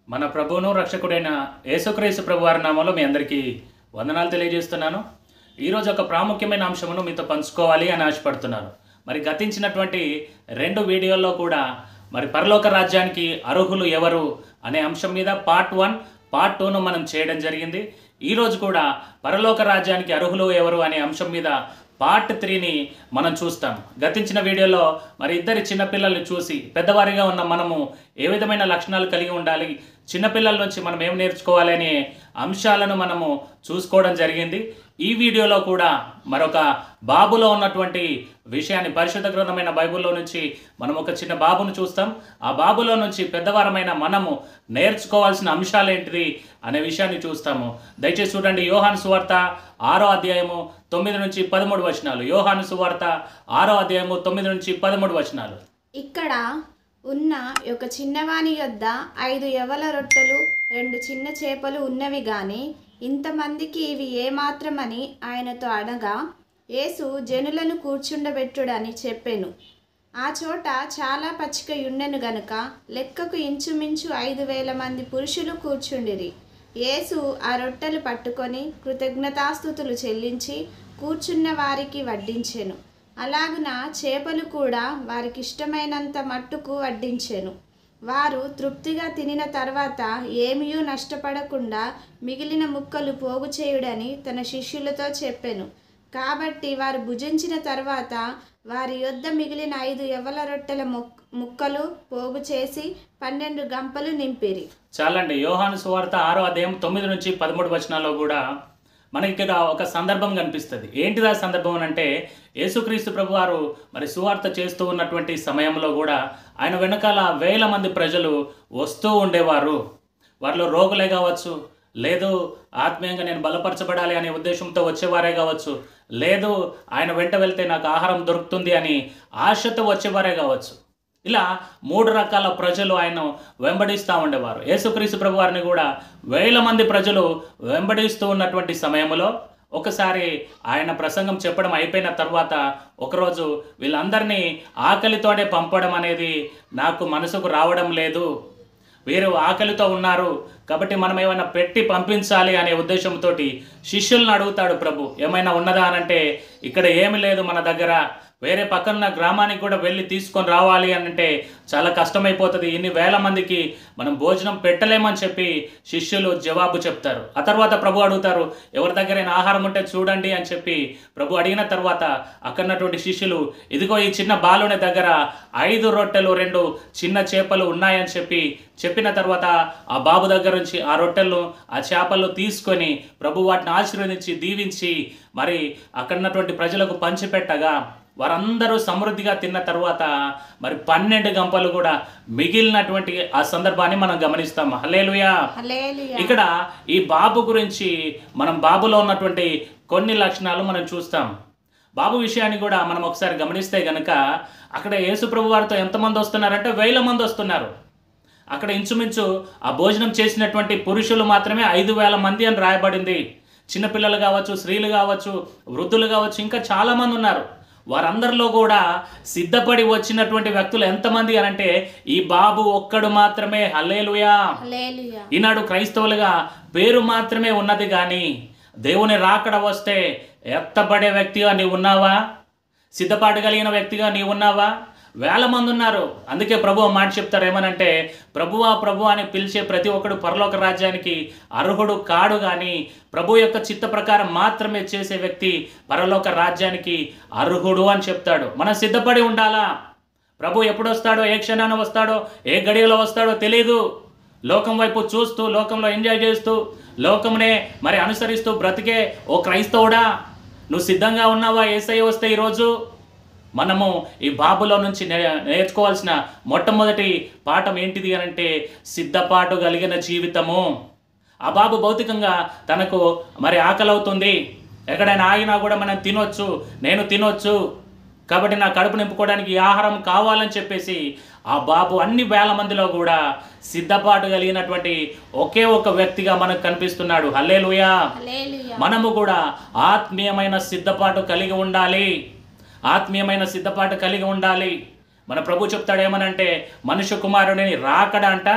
మన ప్రభువును రక్షకుడైన యేసుక్రీస్తు ప్రభువారి నామంలో మీ అందరికీ వందనాలు తెలియజేస్తున్నాను. ఈరోజు ఒక ప్రాముఖ్యమైన అంశమును మీతో పంచుకోవాలి అని ఆశపడుతున్నాను. మరి గతించినటువంటి 2 వీడియోల్లో కూడా మరి పరలోక రాజ్యానికి అర్హులు ఎవరు అనే అంశం మీద పార్ట్ 1, పార్ట్ 2ను మనం చేయడం జరిగింది. ఈరోజు కూడా పరలోక రాజ్యానికి అర్హులు ఎవరు అనే అంశం మీద పార్ట్ 3ని మనం చూస్తాం. గతించిన వీడియోలో మరి ఇద్దరి చిన్నపిల్లల్ని చూసి పెద్దవారిగా ఉన్న మనము ఏ విధమైన లక్షణాలు కలిగి ఉండాలి, చిన్నపిల్లల నుంచి మనం ఏం నేర్చుకోవాలి అనే అంశాలను మనము చూసుకోవడం జరిగింది. ఈ వీడియోలో కూడా మరొక బాబులో ఉన్నటువంటి విషయాన్ని పరిశుద్ధ గ్రంథమైన బైబిల్లో నుంచి మనం ఒక చిన్న బాబును చూస్తాం. ఆ బాబులో నుంచి పెద్దవారమైన మనము నేర్చుకోవాల్సిన అంశాలు ఏంటిది అనే విషయాన్ని చూస్తాము. దయచేసి చూడండి. యోహాను సువార్త 6వ అధ్యాయము 9 నుంచి 13 వచనాలు. యోహాను సువార్త 6వ అధ్యాయము 9 నుంచి 13 వచనాలు. ఇక్కడ ఉన్న ఒక చిన్నవాని యొద్ద 5 యవల రొట్టెలు 2 చిన్న చేపలు ఉన్నవి గాని ఇంతమందికి ఇవి ఏమాత్రమని ఆయనతో అడగా, యేసు జనులను కూర్చుండబెట్టుడని చెప్పెను. ఆ చోట చాలా పచ్చిక యుండెను గనుక లెక్కకు ఇంచుమించు 5,000 మంది పురుషులు కూర్చుండిరి. యేసు ఆ రొట్టెలు పట్టుకొని కృతజ్ఞతాస్తుతులు చెల్లించి కూర్చున్న వారికి వడ్డించెను. అలాగున చేపలు కూడా వారికి ఇష్టమైనంత మట్టుకు వడ్డించెను. వారు తృప్తిగా తినిన తర్వాత ఏమీయూ నష్టపడకుండా మిగిలిన ముక్కలు పోగు చేయుడని తన శిష్యులతో చెప్పెను. కాబట్టి వారు భుజించిన తర్వాత వారి యొద్ద మిగిలిన 5 యవల రొట్టెల ముక్కలు పోగు చేసి 12 గంపలు నింపిరి. చాలండి. యోహాను సువార్త 6వ అధ్యాయం 9 నుంచి 13 వచనాల్లో కూడా మనకి ఇక్కడ ఒక సందర్భం కనిపిస్తుంది. ఏంటిదా సందర్భం అంటే, యేసుక్రీస్తు ప్రభువారు మరి సువార్త చేస్తూ ఉన్నటువంటి సమయంలో కూడా ఆయన వెనకాల 1000 మంది ప్రజలు వస్తూ ఉండేవారు. వారిలో రోగులే కావచ్చు, లేదు ఆత్మీయంగా నేను బలపరచబడాలి అనే ఉద్దేశంతో వచ్చేవారే కావచ్చు, లేదు ఆయన వెంట వెళ్తే నాకు ఆహారం దొరుకుతుంది అని ఆశతో వచ్చేవారే కావచ్చు. ఇలా 3 రకాల ప్రజలు ఆయన వెంబడిస్తూ ఉండేవారు. యేసుక్రీస్తు ప్రభువారిని కూడా 1000 మంది ప్రజలు వెంబడిస్తూ ఉన్నటువంటి సమయంలో ఒకసారి ఆయన ప్రసంగం చెప్పడం అయిపోయిన తర్వాత ఒకరోజు వీళ్ళందరినీ ఆకలితోనే పంపడం అనేది నాకు మనసుకు రావడం లేదు. వీరు ఆకలితో ఉన్నారు కాబట్టి మనం ఏమైనా పెట్టి పంపించాలి అనే ఉద్దేశంతో శిష్యులను అడుగుతాడు ప్రభు. ఏమైనా ఉన్నదా అనంటే ఇక్కడ ఏమి లేదు మన దగ్గర, వేరే పక్కన గ్రామానికి కూడా వెళ్ళి తీసుకొని రావాలి అని అంటే చాలా కష్టమైపోతుంది, ఇన్ని 1000 మందికి మనం భోజనం పెట్టలేమని చెప్పి శిష్యులు జవాబు చెప్తారు. ఆ తర్వాత ప్రభు అడుగుతారు, ఎవరి దగ్గరైనా ఆహారం ఉంటే చూడండి అని చెప్పి ప్రభు అడిగిన తర్వాత అక్కడున్నటువంటి శిష్యులు, ఇదిగో ఈ చిన్న బాలుని దగ్గర 5 రొట్టెలు 2 చిన్న చేపలు ఉన్నాయని చెప్పిన తర్వాత ఆ బాబు దగ్గర నుంచి ఆ రొట్టెలను ఆ చేపలను తీసుకొని ప్రభు వాటిని ఆశీర్వదించి దీవించి మరి అక్కడున్నటువంటి ప్రజలకు పంచిపెట్టగా వారందరూ సమృద్ధిగా తిన్న తర్వాత మరి 12 గంపలు కూడా మిగిలినటువంటి ఆ సందర్భాన్ని మనం గమనిస్తాం. హల్లెలూయా. ఇక్కడ ఈ బాబు గురించి మనం బాబులో ఉన్నటువంటి కొన్ని లక్షణాలు మనం చూస్తాం. బాబు విషయాన్ని కూడా మనం ఒకసారి గమనిస్తే గనక అక్కడ యేసు ప్రభు వారితో ఎంతమంది వస్తున్నారంటే 1000 మంది వస్తున్నారు. అక్కడ ఇంచుమించు ఆ భోజనం చేసినటువంటి పురుషులు మాత్రమే 5,000 మంది అని రాయబడింది. చిన్నపిల్లలు కావచ్చు, స్త్రీలు కావచ్చు, వృద్ధులు కావచ్చు, ఇంకా చాలామంది ఉన్నారు. వారందరిలో కూడా సిద్ధపడి వచ్చినటువంటి వ్యక్తులు ఎంతమంది అనంటే ఈ బాబు ఒక్కడు మాత్రమే. హల్లెలూయా. ఈనాడు క్రైస్తవులుగా పేరు మాత్రమే ఉన్నది కానీ దేవుని రాకడ వస్తే ఎత్తబడే వ్యక్తిగా నీవు ఉన్నావా? సిద్ధపాటు కలిగిన వ్యక్తిగా నీవు ఉన్నావా? 1000 మంది ఉన్నారు. అందుకే ప్రభు మాట చెప్తారు, ఏమనంటే ప్రభువా ప్రభు అని పిలిచే ప్రతి ఒక్కడు పరలోక రాజ్యానికి అర్హుడు కాడు, కానీ ప్రభు యొక్క చిత్త ప్రకారం మాత్రమే చేసే వ్యక్తి పరలోక రాజ్యానికి అర్హుడు అని చెప్తాడు. మనం సిద్ధపడి ఉండాలా. ప్రభు ఎప్పుడు వస్తాడో, ఏ క్షణాన వస్తాడో, ఏ గడియలో వస్తాడో తెలియదు. లోకం వైపు చూస్తూ, లోకంలో ఎంజాయ్ చేస్తూ, లోకంనే మరి అనుసరిస్తూ బ్రతికే ఓ క్రైస్తవుడా, నువ్వు సిద్ధంగా ఉన్నావా? యేసయ్య వస్తే ఈరోజు మనము ఈ బాబులో నుంచి నేర్చుకోవాల్సిన మొట్టమొదటి పాఠం ఏంటిది అనంటే సిద్ధపాటు కలిగిన జీవితము. ఆ బాబు భౌతికంగా తనకు మరి ఆకలి అవుతుంది, ఎక్కడైనా ఆగినా కూడా మనం తినొచ్చు, నేను తినొచ్చు, కాబట్టి నా కడుపు నింపుకోవడానికి ఈ ఆహారం కావాలని చెప్పేసి ఆ బాబు అన్ని 1000 మందిలో కూడా సిద్ధపాటు కలిగినటువంటి ఒకే ఒక వ్యక్తిగా మనకు కనిపిస్తున్నాడు. హల్లెలూయా. మనము కూడా ఆత్మీయమైన సిద్ధపాటు కలిగి ఉండాలి. ఆత్మీయమైన సిద్ధపాటు కలిగి ఉండాలి. మన ప్రభు చెప్తాడు ఏమనంటే, మనుష్య కుమారుడిని రాకడ అంట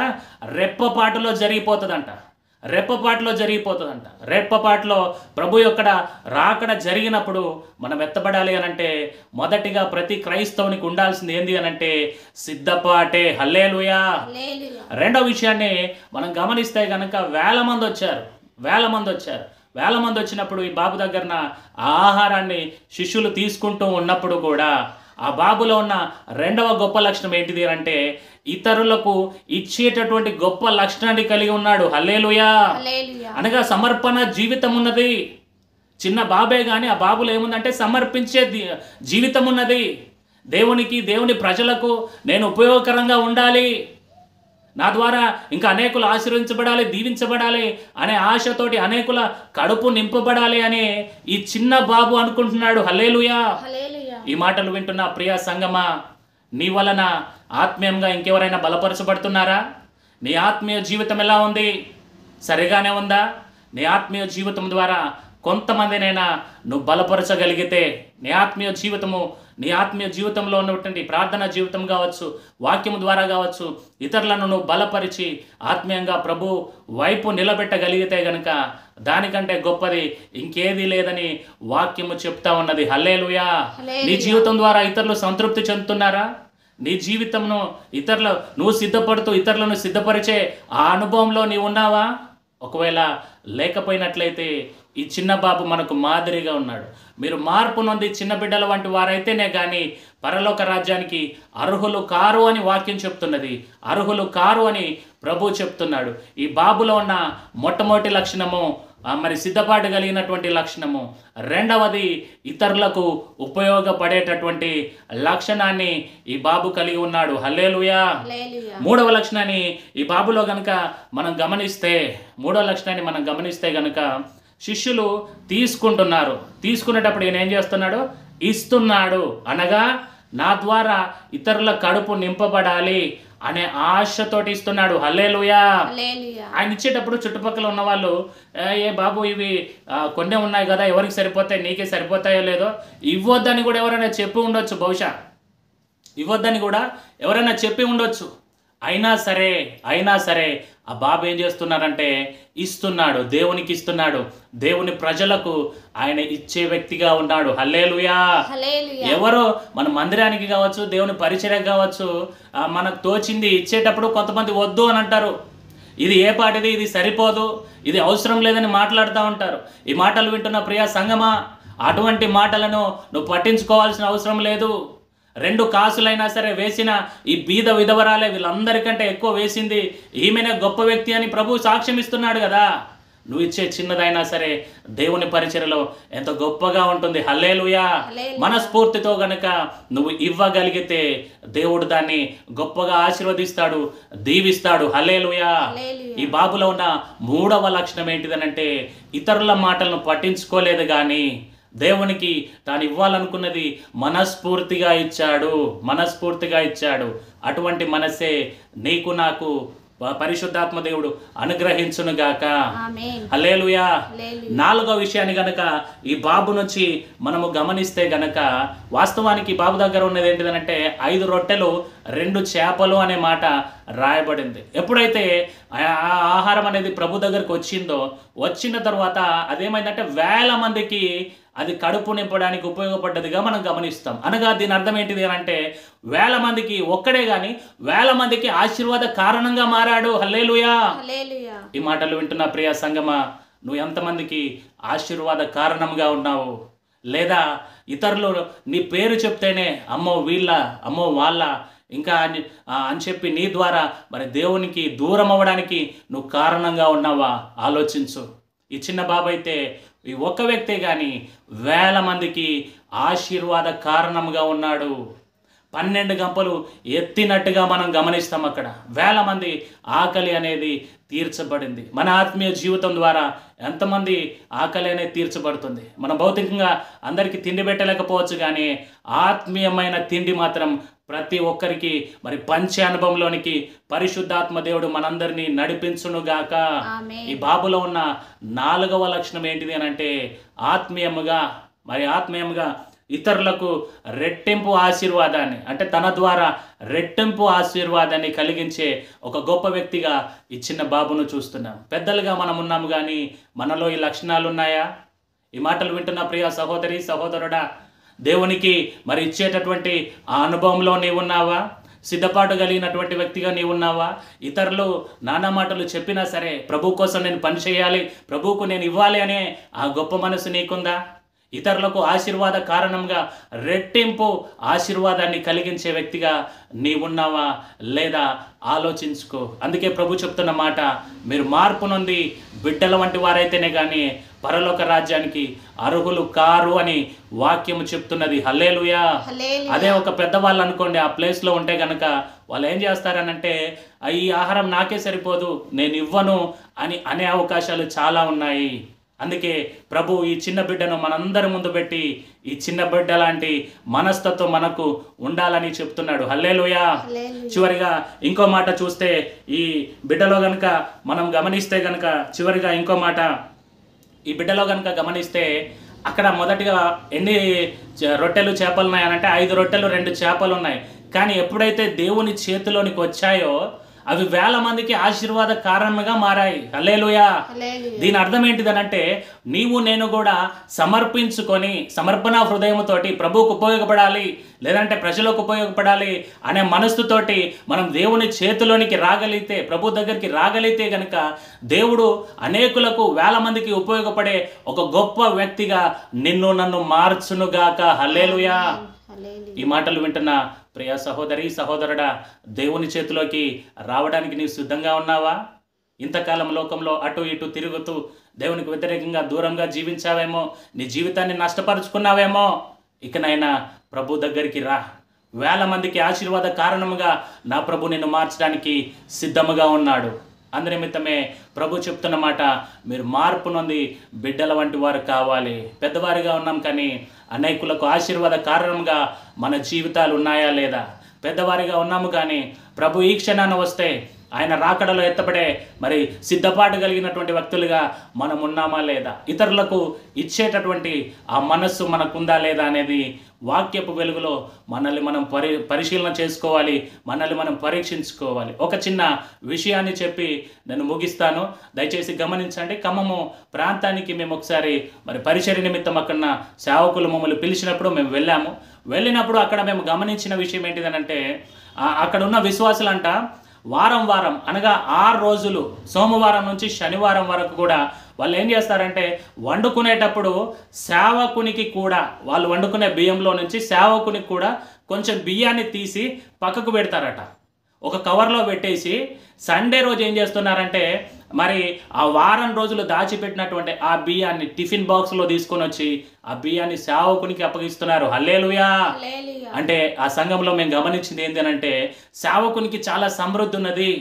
రెప్పపాటులో జరిగిపోతుందంట. రెప్పపాటులో జరిగిపోతుందంట. రెప్పపాటులో ప్రభు యొక్క రాకడ జరిగినప్పుడు మనం ఎత్తబడాలి అనంటే మొదటిగా ప్రతి క్రైస్తవునికి ఉండాల్సింది ఏంది అనంటే సిద్ధపాటే. హల్లెలూయా. రెండో విషయాన్ని మనం గమనిస్తే కనుక వేల మంది వచ్చినప్పుడు ఈ బాబు దగ్గరన ఆహారాన్ని శిష్యులు తీసుకుంటూ ఉన్నప్పుడు కూడా ఆ బాబులో ఉన్న రెండవ గొప్ప లక్షణం ఏంటిది అంటే ఇతరులకు ఇచ్చేటటువంటి గొప్ప లక్షణాన్ని కలిగి ఉన్నాడు. హల్లెలూయా. అనగా సమర్పణ జీవితం ఉన్నది. చిన్న బాబే కానీ ఆ బాబులో ఏముందంటే సమర్పించే జీవితం ఉన్నది. దేవునికి, దేవుని ప్రజలకు నేను ఉపయోగకరంగా ఉండాలి, నా ద్వారా ఇంకా అనేకులు ఆశీర్వదించబడాలి, దీవించబడాలి అనే ఆశతోటి అనేకుల కడుపు నింపబడాలి అని ఈ చిన్న బాబు అనుకుంటున్నాడు. హల్లెలూయా. ఈ మాటలు వింటున్న ప్రియ సంగమా, నీ వలన ఆత్మీయంగా ఇంకెవరైనా బలపరచబడుతున్నారా? నీ ఆత్మీయ జీవితం ఎలా ఉంది? సరిగానే ఉందా? నీ ఆత్మీయ జీవితం ద్వారా కొంతమందినైనా నువ్వు బలపరచగలిగితే, నీ ఆత్మీయ జీవితంలో ఉన్నటువంటి ప్రార్థన జీవితం కావచ్చు, వాక్యం ద్వారా కావచ్చు, ఇతరులను నువ్వు బలపరిచి ఆత్మీయంగా ప్రభు వైపు నిలబెట్టగలిగితే గనుక దానికంటే గొప్పది ఇంకేదీ లేదని వాక్యము చెప్తా ఉన్నది. హల్లెలూయా. నీ జీవితం ద్వారా ఇతరులు సంతృప్తి చెందుతున్నారా? నీ జీవితంను నువ్వు సిద్ధపడుతూ ఇతరులను సిద్ధపరిచే ఆ అనుభవంలో నీవు ఉన్నావా? ఒకవేళ లేకపోయినట్లయితే ఈ చిన్న బాబు మనకు మాదిరిగా ఉన్నాడు. మీరు మార్పు నొంది చిన్న బిడ్డల వంటి వారైతేనే కానీ పరలోక రాజ్యానికి అర్హులు కారు అని వాక్యం చెప్తున్నది. అర్హులు కారు అని ప్రభు చెప్తున్నాడు. ఈ బాబులో ఉన్న మొట్టమొదటి లక్షణము మరి సిద్ధపాటు కలిగినటువంటి లక్షణము. రెండవది ఇతరులకు ఉపయోగపడేటటువంటి లక్షణాన్ని ఈ బాబు కలిగి ఉన్నాడు. హల్లెలూయా. మూడవ లక్షణాన్ని ఈ బాబులో గనుక మనం గమనిస్తే గనుక శిష్యులు తీసుకునేటప్పుడు ఈయన ఏం చేస్తున్నాడు? ఇస్తున్నాడు. అనగా నా ద్వారా ఇతరుల కడుపు నింపబడాలి అనే ఆశతోటి ఇస్తున్నాడు. హల్లెలూయా. ఆయన ఇచ్చేటప్పుడు చుట్టుపక్కల ఉన్న వాళ్ళు ఏ బాబు ఇవి కొన్నే ఉన్నాయి కదా, ఎవరికి సరిపోతాయి, నీకే సరిపోతాయో లేదో ఇవ్వద్దని కూడా ఎవరైనా చెప్పి ఉండొచ్చు. బహుశా ఇవ్వద్దని కూడా ఎవరైనా చెప్పి ఉండొచ్చు. అయినా సరే ఆ బాబు ఏం చేస్తున్నారంటే ఇస్తున్నాడు. దేవునికి ఇస్తున్నాడు. దేవుని ప్రజలకు ఆయన ఇచ్చే వ్యక్తిగా ఉన్నాడు. హల్లెలూయా. ఎవరో మన మందిరానికి కావచ్చు, దేవుని పరిచర్యకు కావచ్చు, మనకు తోచింది ఇచ్చేటప్పుడు కొంతమంది వద్దు అని అంటారు. ఇది ఏ పాటిది, ఇది సరిపోదు, ఇది అవసరం లేదని మాట్లాడుతూ ఉంటారు. ఈ మాటలు వింటున్న ప్రియ సంగమా, అటువంటి మాటలను నువ్వు పట్టించుకోవాల్సిన అవసరం లేదు. 2 కాసులైనా సరే వేసిన ఈ బీద విధవరాలే వీళ్ళందరికంటే ఎక్కువ వేసింది, ఈమెనే గొప్ప వ్యక్తి అని ప్రభు సాక్ష్యం ఇస్తున్నాడు కదా. నువ్వు ఇచ్చే చిన్నదైనా సరే దేవుని పరిచర్యలో ఎంత గొప్పగా ఉంటుంది. హల్లెలూయా. మనస్ఫూర్తితో గనక నువ్వు ఇవ్వగలిగితే దేవుడు దాన్ని గొప్పగా ఆశీర్వదిస్తాడు, దీవిస్తాడు. హల్లెలూయా. ఈ బాబులో ఉన్న మూడవ లక్షణం ఏంటిదనంటే ఇతరుల మాటలను పట్టించుకోలేదు కానీ దేవునికి తాను ఇవ్వాలనుకున్నది మనస్ఫూర్తిగా ఇచ్చాడు. అటువంటి మనసే నీకు నాకు పరిశుద్ధాత్మ దేవుడు అనుగ్రహించునుగాక. హల్లెలూయా. 4వ విషయాన్ని గనక ఈ బాబు నుంచి మనము గమనిస్తే గనక వాస్తవానికి బాబు దగ్గర ఉన్నది ఏంటిదనంటే 5 రొట్టెలు 2 చేపలు అనే మాట రాయబడింది. ఎప్పుడైతే ఆహారం అనేది ప్రభు దగ్గరకు వచ్చిన తర్వాత అదేమైందంటే వేల మందికి అది కడుపు నింపడానికి ఉపయోగపడ్డదిగా మనం గమనిస్తాం. అనగా దీని అర్థం ఏంటిది అంటే వేల మందికి, ఒక్కడే కానీ వేల మందికి ఆశీర్వాద కారణంగా మారాడు. హల్లెలూయా. ఈ మాటలు వింటున్న ప్రియ సంగమా, నువ్వు ఎంతమందికి ఆశీర్వాద కారణంగా ఉన్నావు? లేదా ఇతరులు నీ పేరు చెప్తేనే అమ్మో వీళ్ళ, అమ్మో వాళ్ళ, ఇంకా అని చెప్పి నీ ద్వారా మరి దేవునికి దూరం అవ్వడానికి నువ్వు కారణంగా ఉన్నావా? ఆలోచించు. ఈ చిన్న బాబు అయితే ఈ ఒక్క వ్యక్తే కానీ వేల మందికి ఆశీర్వాద కారణంగా ఉన్నాడు. 12 గంపలు ఎత్తినట్టుగా మనం గమనిస్తాం. అక్కడ వేల మంది ఆకలి అనేది తీర్చబడింది. మన ఆత్మీయ జీవితం ద్వారా ఎంతమంది ఆకలి అనేది తీర్చబడుతుంది. మన భౌతికంగా అందరికీ తిండి పెట్టలేకపోవచ్చు కానీ ఆత్మీయమైన తిండి మాత్రం ప్రతి ఒక్కరికి మరి పంచే అనుభవంలోనికి పరిశుద్ధాత్మ దేవుడు మనందరినీ నడిపించునుగాక. ఈ బాబులో ఉన్న 4వ లక్షణం ఏంటిది అని అంటే ఆత్మీయముగా ఇతరులకు రెట్టింపు ఆశీర్వాదాన్ని, అంటే తన ద్వారా రెట్టింపు ఆశీర్వాదాన్ని కలిగించే ఒక గొప్ప వ్యక్తిగా ఈ చిన్న బాబును చూస్తున్నాం. పెద్దలుగా మనం ఉన్నాము, కానీ మనలో ఈ లక్షణాలు ఉన్నాయా? ఈ మాటలు వింటున్న ప్రియ సహోదరి సహోదరుడా, దేవునికి మరి ఇచ్చేటటువంటి ఆ అనుభవంలో నీవున్నావా? సిద్ధపాటు కలిగినటువంటి వ్యక్తిగా నీవున్నావా? ఇతరులు నానా మాటలు చెప్పినా సరే ప్రభు కోసం నేను పని చేయాలి, ప్రభువుకు నేను ఇవ్వాలి అనే ఆ గొప్ప మనసు నీకుందా? ఇతరులకు ఆశీర్వాద కారణంగా రెట్టింపు ఆశీర్వాదాన్ని కలిగించే వ్యక్తిగా నీవున్నావా లేదా ఆలోచించుకో. అందుకే ప్రభు చెప్తున్న మాట, మీరు మార్పు నొంది బిడ్డల వంటి వారైతేనే కానీ పరలోక రాజ్యానికి అర్హులు కారు అని వాక్యము చెప్తున్నది. హల్లెలూయా. అదే ఒక పెద్దవాళ్ళు అనుకోండి, ఆ ప్లేస్లో ఉంటే కనుక వాళ్ళు ఏం చేస్తారనంటే, ఈ ఆహారం నాకే సరిపోదు, నేను ఇవ్వను అని అనే అవకాశాలు చాలా ఉన్నాయి. అందుకే ప్రభు ఈ చిన్న బిడ్డను మనందరి ముందు పెట్టి ఈ చిన్న బిడ్డ లాంటి మనస్తత్వం మనకు ఉండాలని చెప్తున్నాడు. హల్లెలూయా. చివరిగా ఇంకో మాట చూస్తే, ఈ బిడ్డలో కనుక మనం గమనిస్తే కనుక, చివరిగా ఇంకో మాట, ఈ బిడ్డలో కనుక గమనిస్తే అక్కడ మొదటిగా ఎన్ని రొట్టెలు చేపలు ఉన్నాయనంటే 5 రొట్టెలు 2 చేపలు ఉన్నాయి. కానీ ఎప్పుడైతే దేవుని చేతిలోనికి వచ్చాయో అవి వేల మందికి ఆశీర్వాద కారణంగా మారాయి. హల్లెలూయా. దీని అర్థం ఏంటిదనంటే, నీవు నేను కూడా సమర్పించుకొని సమర్పణ హృదయంతోటి ప్రభువుకు ఉపయోగపడాలి, లేదంటే ప్రజలకు ఉపయోగపడాలి అనే మనస్సుతోటి మనం దేవుని చేతిలోనికి రాగలిగితే, ప్రభు దగ్గరికి రాగలిగితే గనక దేవుడు అనేకులకు వేల మందికి ఉపయోగపడే ఒక గొప్ప వ్యక్తిగా నిన్ను నన్ను మార్చునుగాక. హల్లెలూయా. ఈ మాటలు వింటున్న ప్రియ సహోదరి సహోదరుడా, దేవుని చేతిలోకి రావడానికి నీవు సిద్ధంగా ఉన్నావా? ఇంతకాలం లోకంలో అటు ఇటు తిరుగుతూ దేవునికి వ్యతిరేకంగా దూరంగా జీవించావేమో, నీ జీవితాన్ని నష్టపరుచుకున్నావేమో. ఇకనైనా ప్రభు దగ్గరికి రా. వేల మందికి ఆశీర్వాద కారణముగా నా ప్రభు నిన్ను మార్చడానికి సిద్ధముగా ఉన్నాడు. అందునిమిత్తమే ప్రభు చెప్తున్న మాట, మీరు మార్పు నొంది బిడ్డల వంటి వారు కావాలి. పెద్దవారిగా ఉన్నాం కానీ అనేకులకు ఆశీర్వాద కారణంగా మన జీవితాలు ఉన్నాయా లేదా? పెద్దవారిగా ఉన్నాము కానీ ప్రభు ఈ క్షణాన వస్తే ఆయన రాకడలో ఎత్తపడే మరి సిద్ధపాటు కలిగినటువంటి వ్యక్తులుగా మనం ఉన్నామా లేదా? ఇతరులకు ఇచ్చేటటువంటి ఆ మనస్సు మనకుందా లేదా అనేది వాక్యపు వెలుగులో మనల్ని మనం పరిశీలన చేసుకోవాలి, మనల్ని మనం పరీక్షించుకోవాలి. ఒక చిన్న విషయాన్ని చెప్పి నేను ముగిస్తాను, దయచేసి గమనించండి. ఖమ్మము ప్రాంతానికి మేము ఒకసారి మరి పరిచర్య నిమిత్తం అక్కడ సేవకులు మమ్మల్ని పిలిచినప్పుడు మేము వెళ్ళినప్పుడు అక్కడ మేము గమనించిన విషయం ఏంటిదనంటే, అక్కడ ఉన్న విశ్వాసులంట వారం వారం అనగా 6 రోజులు, సోమవారం నుంచి శనివారం వరకు కూడా వాళ్ళు ఏం చేస్తారంటే, వండుకునేటప్పుడు సేవకునికి కూడా, వాళ్ళు వండుకునే బియ్యంలో నుంచి సేవకునికి కూడా కొంచెం బియ్యాన్ని తీసి పక్కకు పెడతారట. ఒక కవర్లో పెట్టేసి సండే రోజు ఏం చేస్తున్నారంటే, మరి ఆ వారం రోజులు దాచిపెట్టినటువంటి ఆ బియ్యాన్ని టిఫిన్ బాక్స్లో తీసుకొని వచ్చి ఆ బియ్యాన్ని సేవకునికి అప్పగిస్తున్నారు. హల్లెలూయా. అంటే ఆ సంఘంలో మేము గమనించింది ఏంటంటే, సేవకునికి చాలా సమృద్ధి ఉన్నది.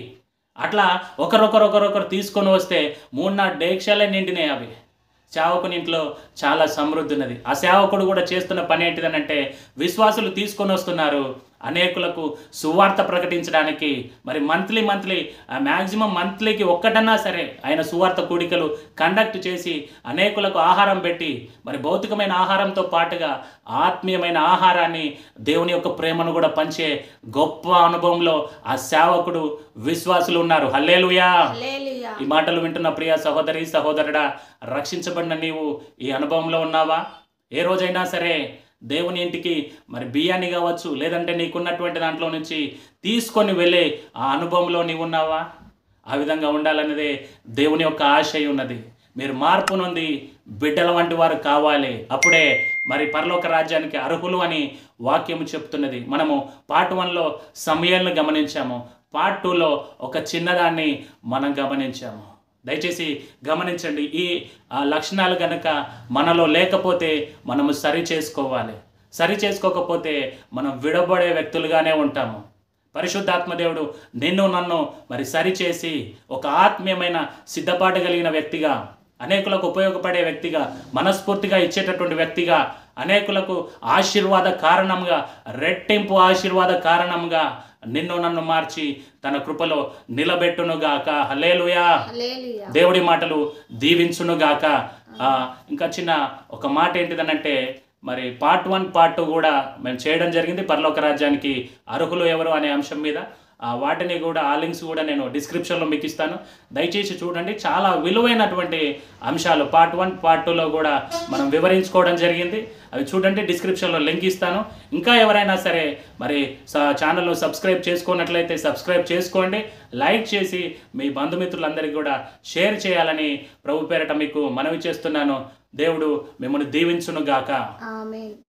అట్లా ఒకరొకరు తీసుకొని వస్తే 3-4 డేక్షాలే నిండినాయి. అవి సేవకుని ఇంట్లో చాలా సమృద్ధి ఉన్నది. ఆ సేవకుడు కూడా చేస్తున్న పని ఏంటిదనంటే, విశ్వాసులు తీసుకొని వస్తున్నారు అనేకులకు సువార్త ప్రకటించడానికి. మరి మంత్లీ మ్యాక్సిమం మంత్లీకి ఒక్కటన్నా సరే ఆయన సువార్త కూడికలు కండక్ట్ చేసి అనేకులకు ఆహారం పెట్టి, మరి భౌతికమైన ఆహారంతో పాటుగా ఆత్మీయమైన ఆహారాన్ని, దేవుని యొక్క ప్రేమను కూడా పంచే గొప్ప అనుభవంలో ఆ సేవకుడు విశ్వాసులు ఉన్నారు. హల్లెలూయా. ఈ మాటలు వింటున్న ప్రియ సహోదరి సహోదరుడా, రక్షించబడిన నీవు ఈ అనుభవంలో ఉన్నావా? ఏ రోజైనా సరే దేవుని ఇంటికి మరి బియ్యాన్ని కావచ్చు, లేదంటే నీకున్నటువంటి దాంట్లో నుంచి తీసుకొని వెళ్ళే ఆ అనుభవంలో నీవు ఉన్నావా? ఆ విధంగా ఉండాలనేదే దేవుని యొక్క ఆశయం ఉన్నది. మీరు మార్పు నొంది బిడ్డల వంటి వారు కావాలి, అప్పుడే మరి పరలోక రాజ్యానికి అర్హులు అని వాక్యము చెప్తున్నది. మనము పార్ట్ 1లో సమయలను గమనించాము, పార్ట్ 2లో ఒక చిన్నదాన్ని మనం గమనించాము. దయచేసి గమనించండి. ఈ లక్షణాలు కనుక మనలో లేకపోతే మనము సరి చేసుకోకపోతే మనం విడబడే వ్యక్తులుగానే ఉంటాము. పరిశుద్ధాత్మదేవుడు నిన్ను నన్ను మరి సరిచేసి ఒక ఆత్మీయమైన సిద్ధపాటు కలిగిన వ్యక్తిగా, అనేకులకు ఉపయోగపడే వ్యక్తిగా, మనస్ఫూర్తిగా ఇచ్చేటటువంటి వ్యక్తిగా, అనేకులకు ఆశీర్వాద కారణంగా, రెట్టింపు ఆశీర్వాద కారణంగా నిన్ను నన్ను మార్చి తన కృపలో నిలబెట్టునుగాక. హల్లెలూయా. దేవుడి మాటలు దీవించునుగాక. ఇంకా చిన్న ఒక మాట ఏంటిదనంటే, మరి పార్ట్ 1 పార్ట్ 2 కూడా మేము చేయడం జరిగింది. పరలోక రాజ్యానికి అర్హులు ఎవరు అనే అంశం మీద వాటిని కూడా ఆ లింక్స్ కూడా నేను డిస్క్రిప్షన్లో మీకు ఇస్తాను. దయచేసి చూడండి. చాలా విలువైనటువంటి అంశాలు పార్ట్ 1 పార్ట్ 2లో కూడా మనం వివరించుకోవడం జరిగింది. అవి చూడండి, డిస్క్రిప్షన్లో లింక్ ఇస్తాను. ఇంకా ఎవరైనా సరే మరి ఛానల్ను సబ్స్క్రైబ్ చేసుకున్నట్లయితే సబ్స్క్రైబ్ చేసుకోండి. లైక్ చేసి మీ బంధుమిత్రులందరికీ కూడా షేర్ చేయాలని ప్రభు పేరట మీకు మనవి చేస్తున్నాను. దేవుడు మిమ్మల్ని దీవించును గాక. ఆమేన్.